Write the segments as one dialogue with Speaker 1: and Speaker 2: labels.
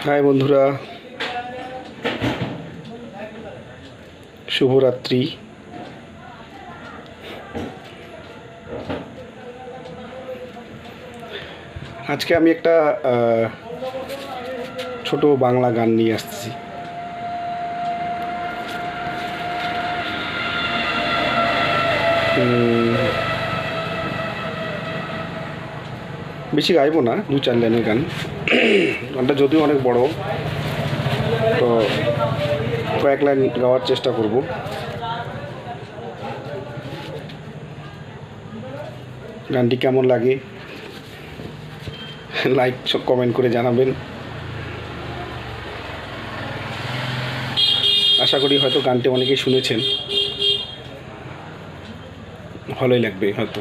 Speaker 1: High বন্ধুরা, শুভরাত্রি। আজকে আমি একটা ছোট বাংলা গান নিয়ে আসছি। বেশি গাইবো না, 2-4 লাইনের গান। গানটা যদিও অনেক বড়, তো কয়েক লাইন গাওয়ার চেষ্টা করব। গানটি কেমন লাগে লাইক কমেন্ট করে জানাবেন। আশা করি হয়তো গানটি অনেকেই শুনেছেন, ভালোই লাগবে হয়তো।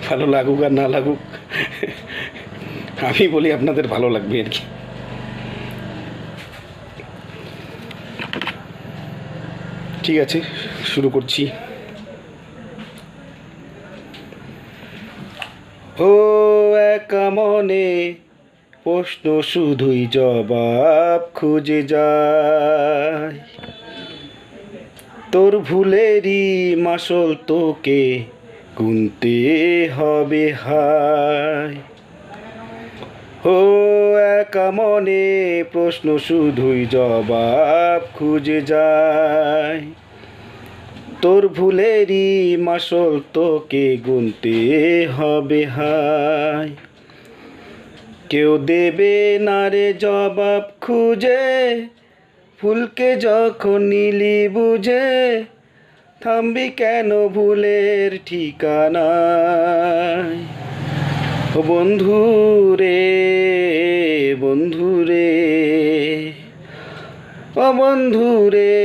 Speaker 1: ভালো লাগুক আর না লাগুক, আমি বলি আপনাদের ভালো লাগবে আর কি। ঠিক আছে, শুরু করছি। ও একা মনে প্রশ্ন শুধুই জবাব খুঁজে যায়, তোর ভুলেরই মাসল তোকে গুনতে হবে হায়। ও একা মনে প্রশ্ন শুধুই জবাব খুঁজে যায়, তোর ভুলেরই মাসল তোকে গুনতে হবে হায়। কেউ দেবে না রে জবাব খুঁজে, ফুলকে যখন নিলি বুঝে, থামবি কেন ভুলের ঠিকানায়। ও বন্ধু রে, বন্ধু রে, ও বন্ধু রে,